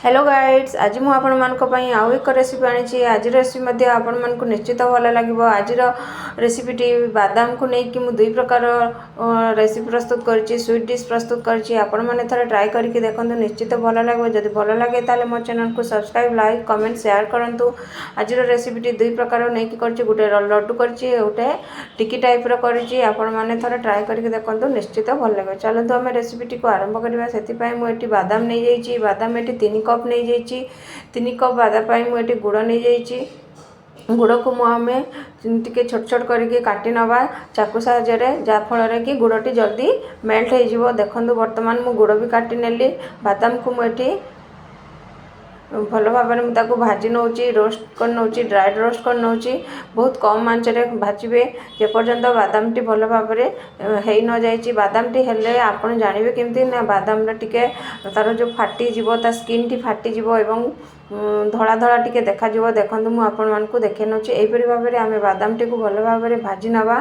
Hello guides आज मु आपण मानक पई आउ एक रेसिपी आनी आज रेसिपी मध्य आपण मानक निश्चित भल लगे। आज रेसिपीटी बादाम को लेकिन मु दुई प्रकार रेसिपी प्रस्तुत कर स्वीट डिश प्रस्तुत कर आपण मैंने थोड़ा ट्राए करके देखो निश्चित भल लगे। जब भल लगे ताले मो चैनल को सब्सक्राइब लाइक कमेंट शेयर करूँ। आज रेसिपीटी दुई प्रकार नहीं कर गोटे लड्डू कर टिकी टाइप आपण मैंने थोड़ा ट्राए करके देखो निश्चित भल लगे। चलते आम रेसिपीटी को आरंभ करवा। से मुझे बादाम नहीं जाइए बादाम ये 3 कप नहीं जाइए 3 कप बादाम मुझे गुड़ नहीं जाइए गुड़ को मुझे टी छोट छोट करके काटी नवा चाकू साहाय्य जहाँफल कि गुड़टी जल्दी मेल्ट हो देखो। बर्तमान मु गुड़ भी काटी नेली बादाम को मुझे भल भाव में भाजी नौची रोस्ट कर नौची ड्राई रोस्ट कर नौची बहुत कम आंचरे भाजबे जेपर्यंत बादामटी भल भाव में हो न जाइए। बादामटी हेले आपन जानवे केमती ना बादाम टिके तार जो फाटी ता स्किन टी फाटी एवं धड़ा धड़ा टिके देखा देखो। मुझे आपण मानक देखे नौची यहीपरि भाव में आम बादामटी को भल भाव में भाजी नवा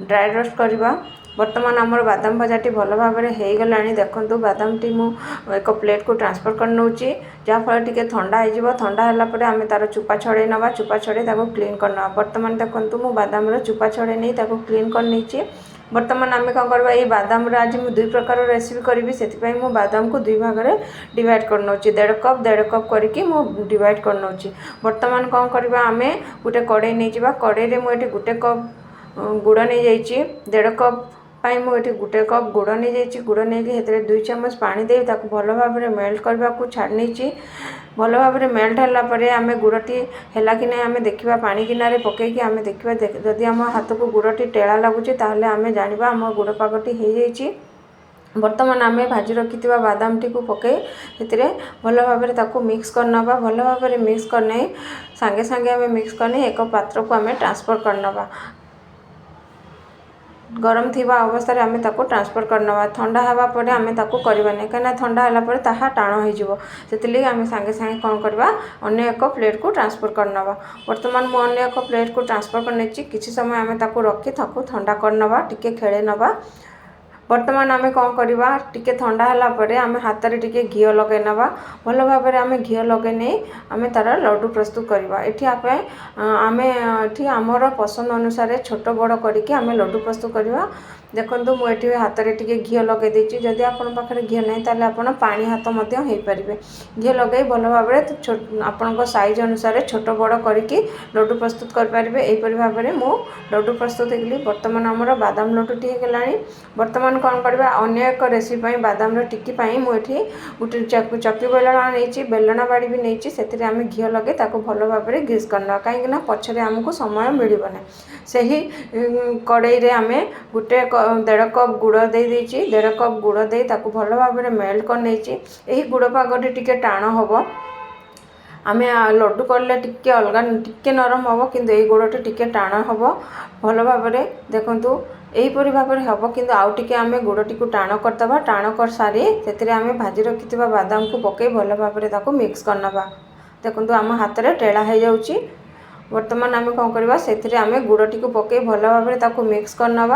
ड्राई रोस्ट करवा। बर्तमान आमर बादाम भजाटी भल भाव में हो गला। देखो बादामटी मु एक प्लेट को ट्रांसफर कर नौची जहाँफल टी ठंडा हो ठंडा है आम तार चुपा छड़े नवा चुपा छड़े क्लीन करना। बर्तमान देखो मु बादाम चुपा छड़े नहीं क्लीन कर नहीं। बर्तमान आम कौन करवा ये बादाम आज मुझे दुई प्रकार रेसिपी करी से बादाम को दुई भाग में डिवाइड कर नौची 1.5 कप करके मु डिवाइड कर नौची। बर्तमान कौन करवा आम गोटे कड़े नहीं जावा कड़े मुझे गोटे कप गुड़ नहीं जाइए 1.5 कप मुझे गोटे कप गुड़ नहीं जाइए गुड़ नहीं 2 चम्मच पानी दे भल भाव में मेल्ट करने को छाड़ नहीं। भल भाव में मेल्ट है आम गुड़टी है कि नहीं आम देखा पानी गिनारे पकईकि आम देखा जदि आम हाथ को गुड़टी टेढ़ा लगुच ताहले आम जाना आम गुड़ पागटी हो जाइए। बर्तमान आम भाजी रखि बादाम टी को पकई से भल भाव में मिक्स करना भल भाव में मिक्स करने सांगे सांगे आम मिक्स करने एक पात्र को आम ट्रांसफर करना गरम थिबा अवस्था आम ताको ट्रांसफर करना। ठंडा हवा पर आम ताको करवानी कहीं ठंडा है ताहा टाण हो आम सांगे सांगे कौन करवा अन्य एक प्लेट को ट्रांसफर करना। बर्तमान मु अन्य एक प्लेट को ट्रांसफर कर किसी समय आम ताको रखी ताको ठंडा करना टिके खेले नवा। बर्तमान आम कौन करवा टिके ठंडा है आम हाथ में टिके घी लगे नवा भल भाव में आम घी लगे नहीं आम तार लड्डू प्रस्तुत करवा। ये आम ये आमर पसंद अनुसार छोट बड़ करके आम लड्डू प्रस्तुत करवा। देखो मुझे हाथ में टिके घी लगे देती जदि आपन पाखे घी नहीं ताले आपन पानी हाथ हो पारे घी लगे भल भाव में आपण साइज अनुसार छोट बड़ करके लड्डू प्रस्तुत करेंगे। यहीपरि भाव में मु लड्डू प्रस्तुत होगी। बर्तमान आमर बादाम लड्डूटी होगा। बर्तमान कौन करवा अन्य एक रेसिपी बादाम टिकी मुझे गोटे चक्की बेलना नहीं बेलना बाड़ी भी नहीं से आम घी लगे भल भाव में ग्रीस करना कहीं पछरे आमको समय मिलना। से ही कड़ई आम गोटे 1.5 कप गुड़ दे 1.5 कप गुड़ दे भल भाव में मेल्ट कर नहीं। यही गुड़ पागटी टिके टाण हम आम लड्डू कले टिके अलग टिके नरम हम कि गुड़टी टिके टाण हम भल भाव में देखूँ यहीपरि भाव में हम कि आउ टे आम गुड़टी को टाण करदे टाण कर सारी से आम भाजी रखि बादाम को पकई भल भाव में मिक्स करना। देखो आम हाथ में टेढ़ा हो जाऊँगी। बर्तमान आम कौन करवा से आम गुड़टी को पकई भल भाव में मिक्स करना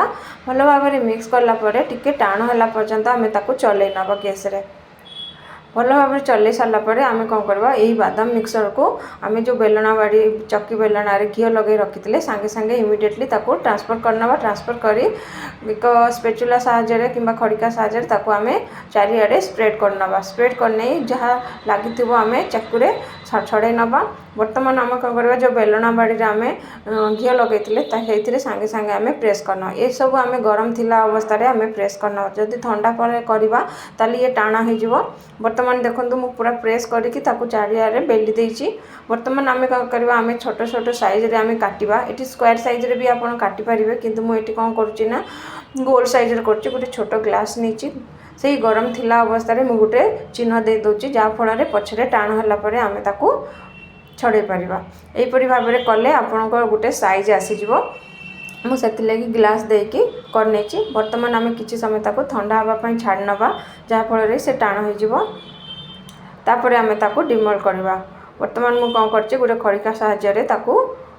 भल भाव में मिक्स कलापर टिके टाण है पर्यंत आम चलई नवा गैस रे भल भाव में चलई सारापर आम कौन करवा यही बादाम मिक्सर को आम जो बेलना बाड़ी चक्की बेलना घी लगे रखी सांगे सांगे इमिडिएटली ट्रांसफर करना ट्रांसफर कर एक स्पेचुला साहाय्य कि खड़िका साहाय्य आम चारिआडे स्प्रेड करना स्प्रेड करने जहाँ लगी आम चाकूरे छड़े नवा। बर्तमान आम कौन करवा जो बेलना बाड़ी आम घी लगे सांगे सांगे आम प्रेस करना ये सब आम गरम थिला अवस्था आम प्रेस करना जदि ठंडा पर करवा ताली ये टाणा हो। बर्तमान देखो मु पूरा प्रेस करके चारिआडे बेली देछि। बर्तमान आम कौन करवा आम छोट छोट साइज आम काटिबा ये स्क्वायर साइज रे भी आपन काटि पारिबे किंतु मु एटी कौन करुच्ची ना गोल साइज रे करछि गोटे छोट ग्लास नहीं से गरम थिला अवस्था मु गोटे चिन्ह दे दोछि जहाँफल पछरे टाण है आम ताकू छड़े पारिबा। यहीपरि भाव में कले आपणकर गोटे साइज आसीजिव मुझे ग्लास देकी कर नहीं। बर्तमान आम किसी समय ताको ठंडा हाँवाई छाड़ नवा जहाँफल से टाण होपर आम ताको डिमोल्ड करवा। बर्तमान मुझे कौन कर गोटे खड़िका साहाय्य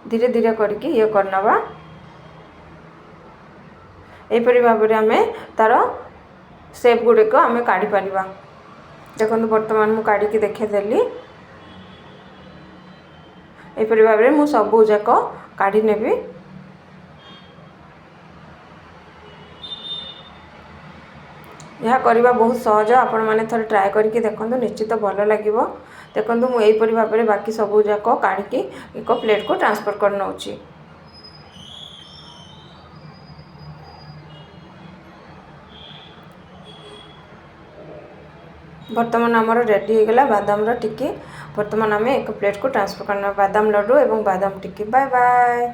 धीरे धीरे करके ये करनवा यहीपरि भाव में आम तार सेप गुड़िक आम काढ़ी पारिबा। देखो बर्तमान मु काढ़ी देखेदेली एपरी भाव में मु सबू जाक काढ़ी नेबी। यह करवा बहुत सहज, आपण मैंने थोड़े ट्राए करके देखो निश्चित भल लगे। देखो मुझे यहीपरी भाव में बाकी सबू जाक काढ़ी एक प्लेट को ट्रांसफर कर नौची। बर्तमान आमर रेडी हो गला बादाम टिक्की। बर्तमान आम एक प्लेट को ट्रांसफर करना बादाम लड्डू एवं बादाम टिक्की। Bye bye.